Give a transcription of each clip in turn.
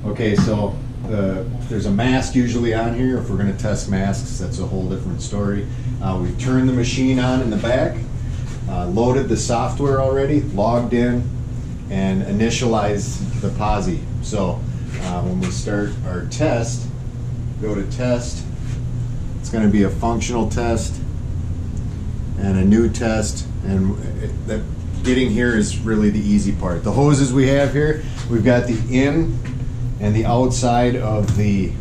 Okay, so there's a mask usually on here. If we're going to test masks, that's a whole different story. We've turned the machine on in the back, loaded the software already, logged in, and initialized the Posi. So when we start our test, go to test. It's going to be a functional test and a new test, and getting here is really the easy part. The hoses we have here, we've got the in and the outside of the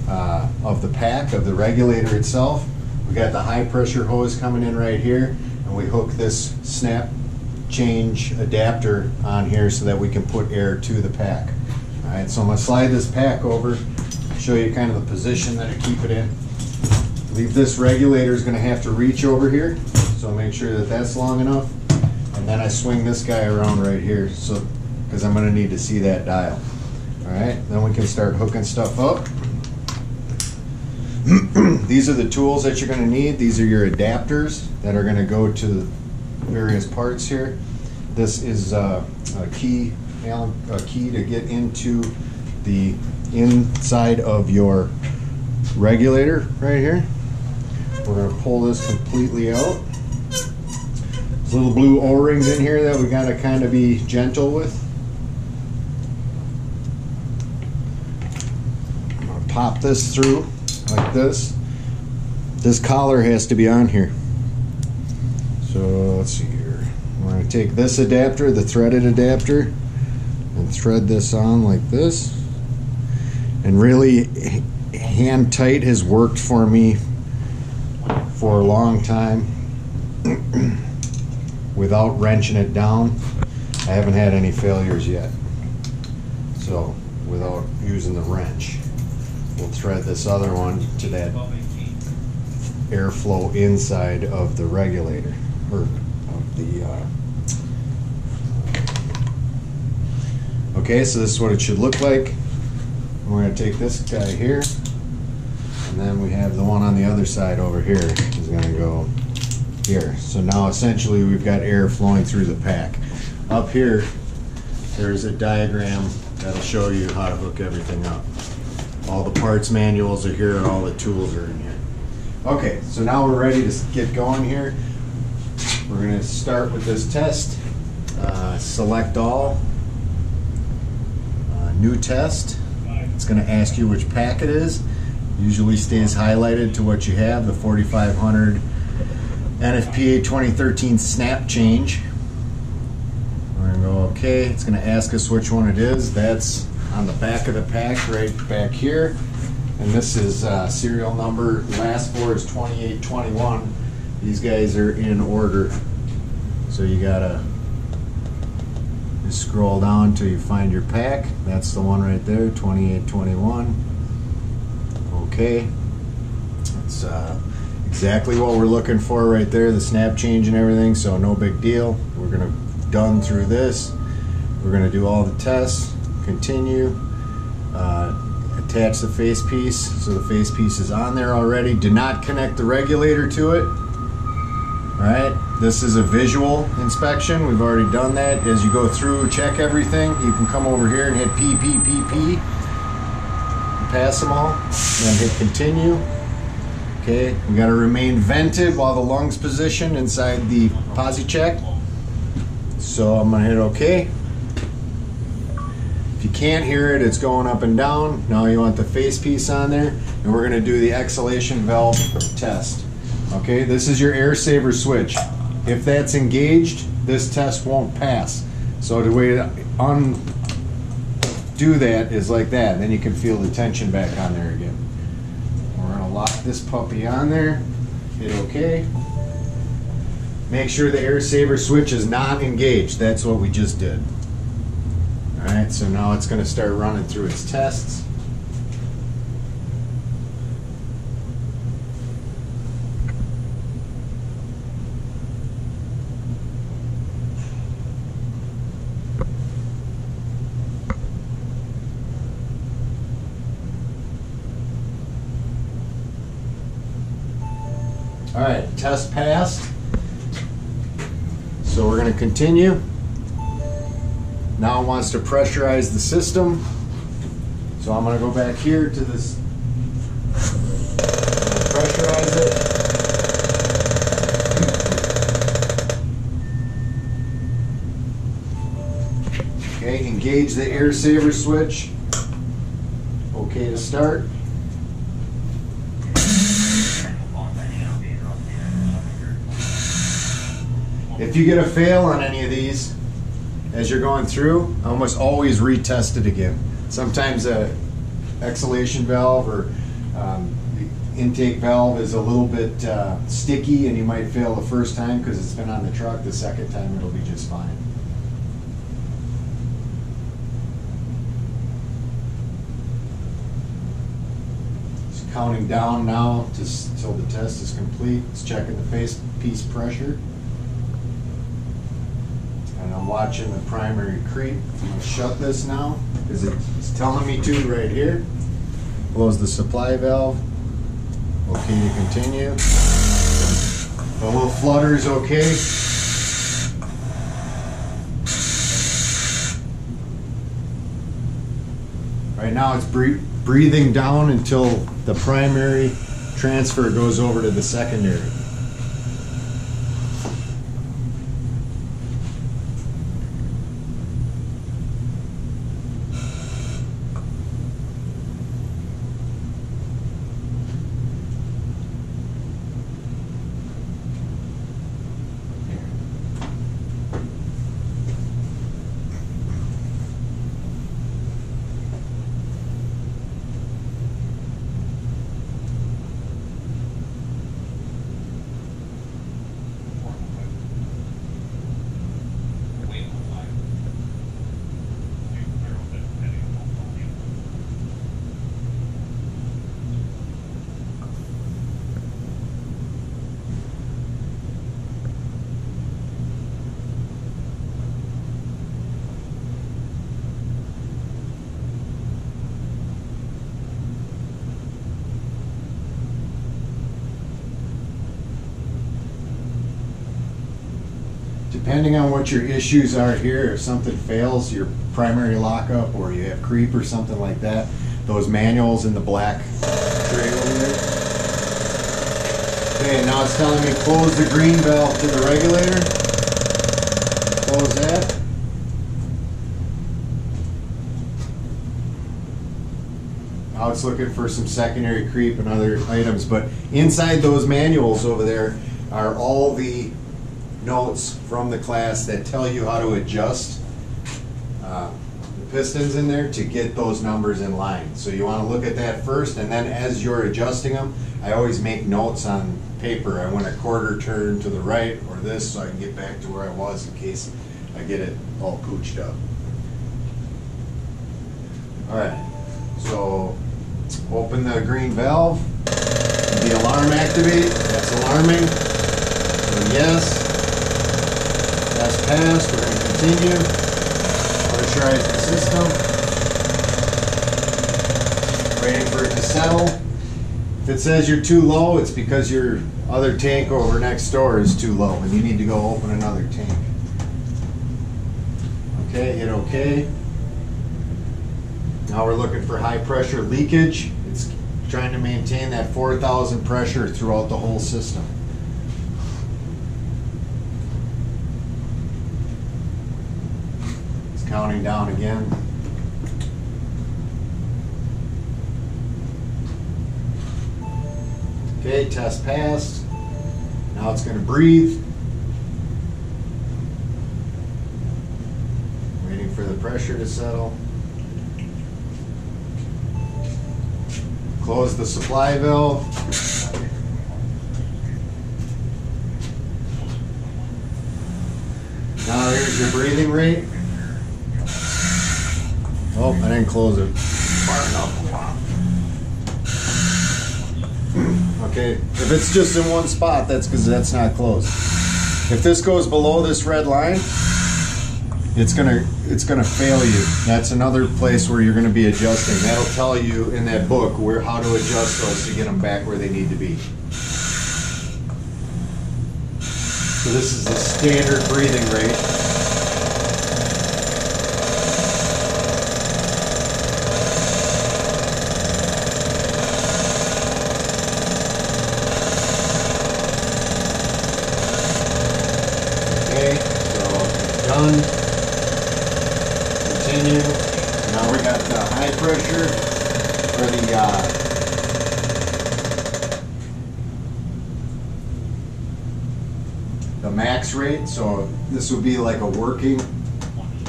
pack of the regulator itself. We got the high pressure hose coming in right here, and we hook this snap change adapter on here so that we can put air to the pack. All right, so I'm gonna slide this pack over, show you kind of the position that I keep it in. Leave this regulator is gonna have to reach over here, so make sure that that's long enough. And then I swing this guy around right here, so because I'm gonna need to see that dial. All right, then we can start hooking stuff up. These are the tools that you're going to need. These are your adapters that are going to go to various parts here. This is a key to get into the inside of your regulator right here. We're going to pull this completely out. There's little blue O-rings in here that we got to kind of be gentle with. I'm going to pop this through like this. This collar has to be on here. So let's see here. We're going to take this adapter, the threaded adapter, and thread this on like this. And really hand tight has worked for me for a long time without wrenching it down. I haven't had any failures yet. So without using the wrench, we'll thread this other one to that airflow inside of the regulator, or of the okay, so this is what it should look like. We're going to take this guy here, and then we have the one on the other side over here is going to go here. So now essentially we've got air flowing through the pack. Up here there's a diagram that'll show you how to hook everything up. All the parts manuals are here, and all the tools are in here. Okay, so now we're ready to get going here. We're going to start with this test. Select all. New test. It's going to ask you which pack it is. Usually stays highlighted to what you have, the 4500 NFPA 2013 snap change. We're going to go okay. It's going to ask us which one it is. That's on the back of the pack right back here. And this is serial number, last four is 2821. These guys are in order. So you gotta just scroll down till you find your pack. That's the one right there, 2821. Okay. That's exactly what we're looking for right there, the snap change and everything, so no big deal. We're gonna done through this. We're gonna do all the tests, continue. Attach the face piece, so the face piece is on there already. Do not connect the regulator to it. Alright, this is a visual inspection. We've already done that. As you go through, check everything. You can come over here and hit P, P, P, P. Pass them all, then hit continue. Okay, we got to remain vented while the lung's positioned inside the Posi check. So I'm going to hit OK. If you can't hear it, it's going up and down. Now you want the face piece on there, and we're going to do the exhalation valve test. Okay, this is your air saver switch. If that's engaged, this test won't pass. So the way to undo that is like that. Then you can feel the tension back on there again. We're going to lock this puppy on there. Hit OK. Make sure the air saver switch is not engaged. That's what we just did. Alright, so now it's going to start running through its tests. Alright, test passed. So we're going to continue. Now it wants to pressurize the system. So I'm going to go back here to this, pressurize it. Okay, engage the air saver switch. Okay to start. If you get a fail on any of these as you're going through, almost always retest it again. Sometimes a exhalation valve or the intake valve is a little bit sticky and you might fail the first time because it's been on the truck. The second time it'll be just fine. Just counting down now until the test is complete. It's checking the piece pressure. And I'm watching the primary creep. I'm going to shut this now because it's telling me to right here. Close the supply valve. Okay to continue. The little flutter is okay. Right now it's breathing down until the primary transfer goes over to the secondary. Depending on what your issues are here, if something fails, your primary lockup or you have creep or something like that, those manuals in the black tray over there. Okay, now it's telling me close the green valve to the regulator. Close that. Now it's looking for some secondary creep and other items, but inside those manuals over there are all the notes from the class that tell you how to adjust the pistons in there to get those numbers in line. So you want to look at that first, and then as you're adjusting them, I always make notes on paper. I want a quarter turn to the right or this so I can get back to where I was in case I get it all pooched up. Alright, so open the green valve, the alarm activate, that's alarming, so yes. Test passed, we're going to continue. Pressurize the system. Waiting for it to settle. If it says you're too low, it's because your other tank over next door is too low and you need to go open another tank. Okay, hit OK. Now we're looking for high pressure leakage. It's trying to maintain that 4,000 pressure throughout the whole system. Counting down again. Okay, test passed. Now it's going to breathe. Waiting for the pressure to settle. Close the supply valve. Now here's your breathing rate. Oh, I didn't close it. Okay, if it's just in one spot, that's because that's not closed. If this goes below this red line, it's gonna fail you. That's another place where you're gonna be adjusting. That'll tell you in that book how to adjust those to get them back where they need to be. So this is the standard breathing rate. done. Continue. Now we got the high pressure for the max rate. So this would be like a working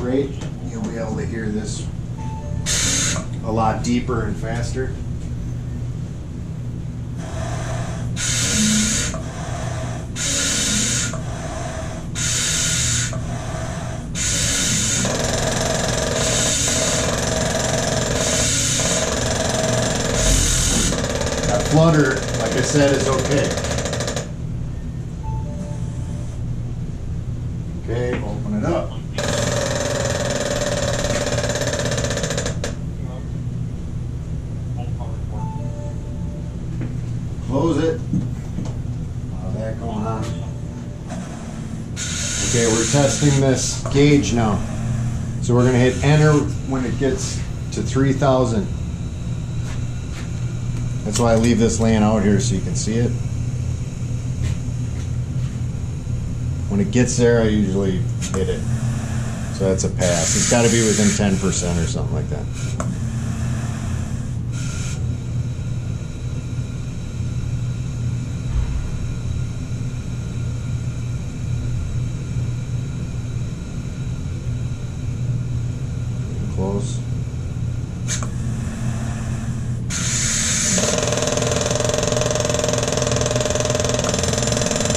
rate. You'll be able to hear this a lot deeper and faster. That flutter, like I said, is okay. Okay, open it up. Close it. How's that going on? Okay, we're testing this gauge now. So we're going to hit enter when it gets to 3,000. That's why I leave this laying out here so you can see it. When it gets there, I usually hit it. So that's a pass. It's got to be within 10% or something like that. Close.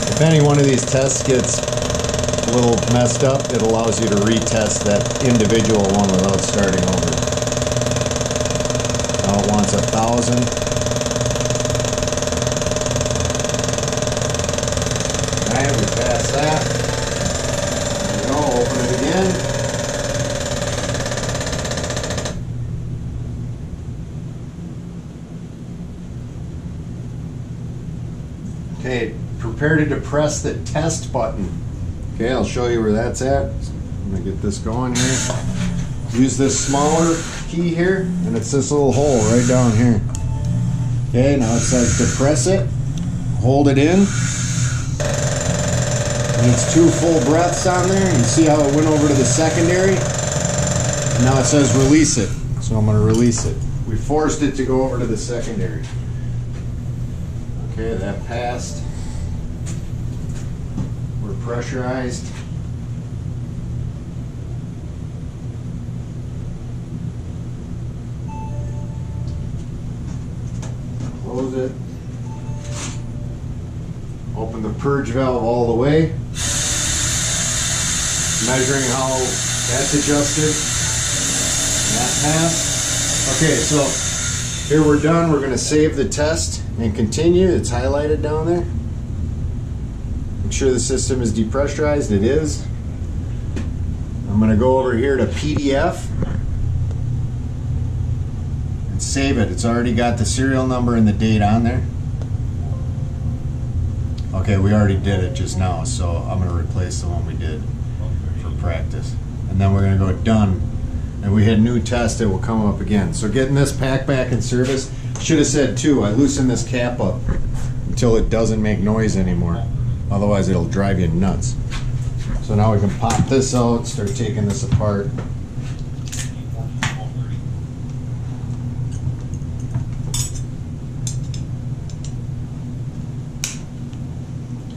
If any one of these tests gets a little messed up, it allows you to retest that individual one without starting over. Now it wants 1,000. Alright, we passed that. There we go, open it again. Okay, prepare to depress the test button. Okay, I'll show you where that's at. I'm gonna get this going here. Use this smaller key here, and it's this little hole right down here. Okay, now it says depress it. Hold it in. And it's 2 full breaths on there. You see how it went over to the secondary? And now it says release it. So I'm gonna release it. We forced it to go over to the secondary. Okay, that passed. We're pressurized. Close it. Open the purge valve all the way. Measuring how that's adjusted. And that passed. Okay, so here we're done. We're going to save the test and continue. It's highlighted down there. Make sure the system is depressurized. It is. I'm going to go over here to PDF and save it. It's already got the serial number and the date on there. Okay, we already did it just now, so I'm going to replace the one we did for practice. And then we're going to go done. And we hit new test, it will come up again. So getting this pack back in service, should have said too, I loosen this cap up until it doesn't make noise anymore. Otherwise it'll drive you nuts. So now we can pop this out, start taking this apart.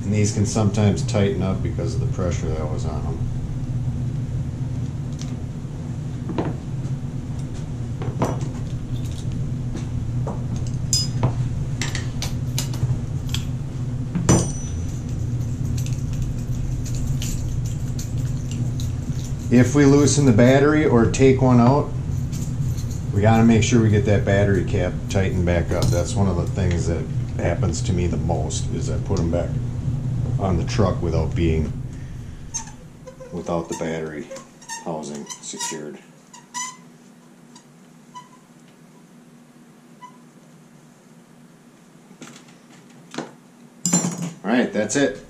And these can sometimes tighten up because of the pressure that was on them. If we loosen the battery or take one out, we got to make sure we get that battery cap tightened back up. That's one of the things that happens to me the most, is I put them back on the truck without the battery housing secured. All right, that's it.